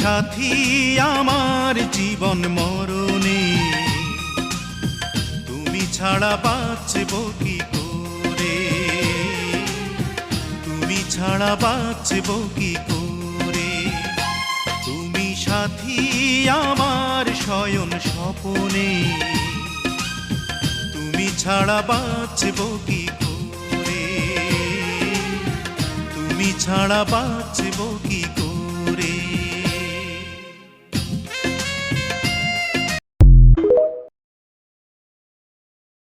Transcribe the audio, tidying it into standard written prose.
সাথী আমার জীবন মরণে, তুমি ছাড়া বাঁচব কি করে, তুমি ছাড়া বাঁচব কি করে। তুমি সাথী আমার শয়ন স্বপনে, তুমি ছাড়া বাঁচব কি করে, তুমি ছাড়া বাঁচব কি করে।